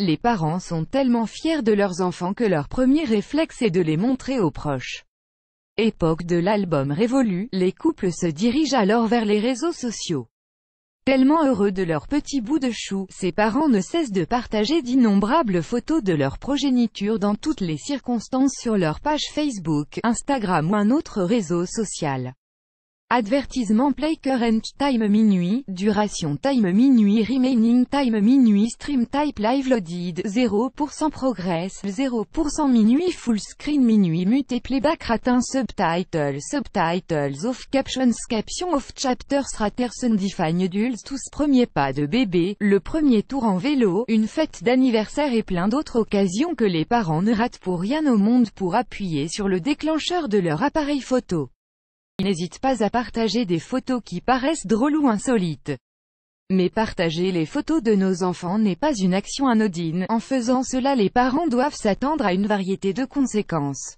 Les parents sont tellement fiers de leurs enfants que leur premier réflexe est de les montrer aux proches. Époque de l'album révolue, les couples se dirigent alors vers les réseaux sociaux. Tellement heureux de leur petit bout de chou, ces parents ne cessent de partager d'innombrables photos de leur progéniture dans toutes les circonstances sur leur page Facebook, Instagram ou un autre réseau social. Advertisement play current time minuit, duration time minuit remaining time minuit stream type live loaded, 0% progress, 0% minuit full screen minuit mute et playback ratin subtitles off captions off chapters raterson define adults tous premier pas de bébé, le premier tour en vélo, une fête d'anniversaire et plein d'autres occasions que les parents ne ratent pour rien au monde pour appuyer sur le déclencheur de leur appareil photo. N'hésite pas à partager des photos qui paraissent drôles ou insolites. Mais partager les photos de nos enfants n'est pas une action anodine. En faisant cela, les parents doivent s'attendre à une variété de conséquences.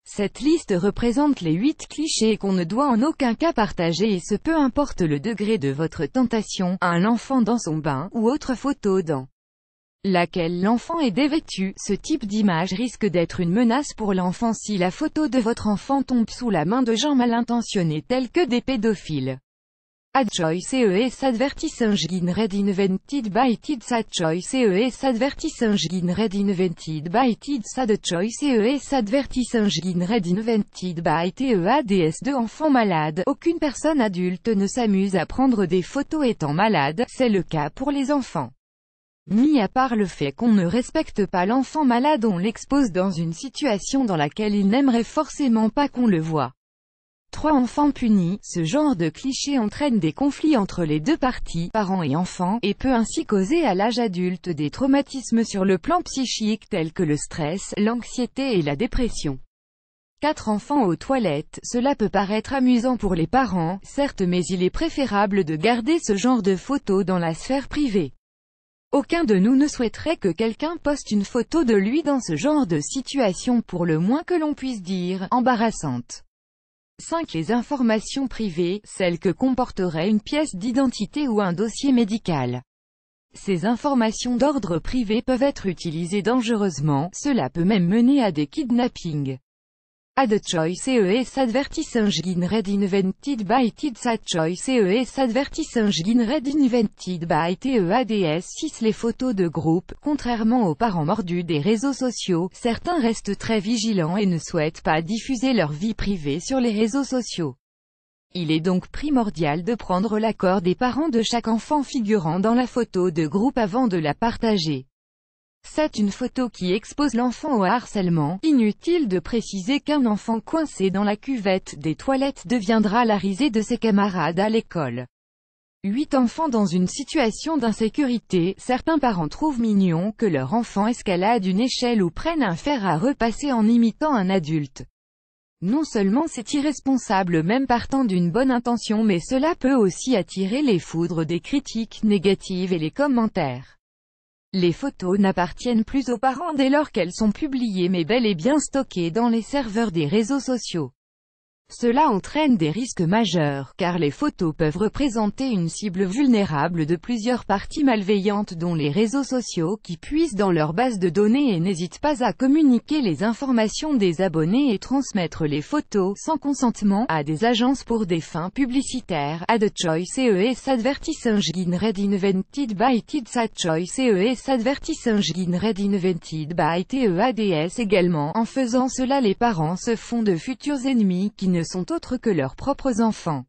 Cette liste représente les 8 clichés qu'on ne doit en aucun cas partager et ce peu importe le degré de votre tentation, un enfant dans son bain, ou autre photo dans laquelle l'enfant est dévêtu. Ce type d'image risque d'être une menace pour l'enfant si la photo de votre enfant tombe sous la main de gens mal intentionnés tels que des pédophiles. Ad choice ES advertising read invented by kids. Ad choice ES advertising read invented by kids. Ad choice ES advertising read invented by TEADS2 enfants malades. Aucune personne adulte ne s'amuse à prendre des photos étant malade, c'est le cas pour les enfants. Mis à part le fait qu'on ne respecte pas l'enfant malade, on l'expose dans une situation dans laquelle il n'aimerait forcément pas qu'on le voie. 3 enfants punis, ce genre de cliché entraîne des conflits entre les deux parties, parents et enfants, et peut ainsi causer à l'âge adulte des traumatismes sur le plan psychique tels que le stress, l'anxiété et la dépression. 4 enfants aux toilettes, cela peut paraître amusant pour les parents, certes, mais il est préférable de garder ce genre de photos dans la sphère privée. Aucun de nous ne souhaiterait que quelqu'un poste une photo de lui dans ce genre de situation pour le moins que l'on puisse dire, embarrassante. 5. Les informations privées, celles que comporterait une pièce d'identité ou un dossier médical. Ces informations d'ordre privé peuvent être utilisées dangereusement, cela peut même mener à des kidnappings. Ad choice ES advertising read invented by kids. Ad choice ES advertising read invented by TEADS 6. Les photos de groupe. Contrairement aux parents mordus des réseaux sociaux, certains restent très vigilants et ne souhaitent pas diffuser leur vie privée sur les réseaux sociaux. Il est donc primordial de prendre l'accord des parents de chaque enfant figurant dans la photo de groupe avant de la partager. 7. Une photo qui expose l'enfant au harcèlement. Inutile de préciser qu'un enfant coincé dans la cuvette des toilettes deviendra la risée de ses camarades à l'école. 8. Enfants dans une situation d'insécurité. Certains parents trouvent mignon que leur enfant escalade une échelle ou prenne un fer à repasser en imitant un adulte. Non seulement c'est irresponsable même partant d'une bonne intention, mais cela peut aussi attirer les foudres des critiques négatives et les commentaires. Les photos n'appartiennent plus aux parents dès lors qu'elles sont publiées mais bel et bien stockées dans les serveurs des réseaux sociaux. Cela entraîne des risques majeurs, car les photos peuvent représenter une cible vulnérable de plusieurs parties malveillantes dont les réseaux sociaux qui puisent dans leur base de données et n'hésitent pas à communiquer les informations des abonnés et transmettre les photos, sans consentement, à des agences pour des fins publicitaires. Ad choice ES advertising read invented by kids. Ad choice ES advertising read invented by TEADS également. En faisant cela, les parents se font de futurs ennemis qui ne sont autres que leurs propres enfants.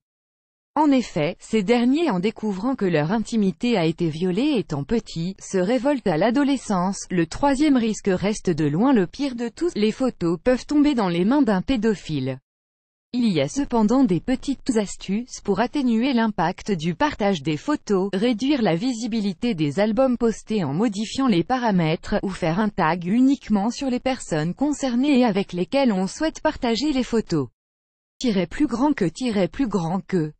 En effet, ces derniers, en découvrant que leur intimité a été violée étant petits, se révoltent à l'adolescence. Le 3e risque reste de loin le pire de tous, les photos peuvent tomber dans les mains d'un pédophile. Il y a cependant des petites astuces pour atténuer l'impact du partage des photos, réduire la visibilité des albums postés en modifiant les paramètres, ou faire un tag uniquement sur les personnes concernées et avec lesquelles on souhaite partager les photos. Plus grand que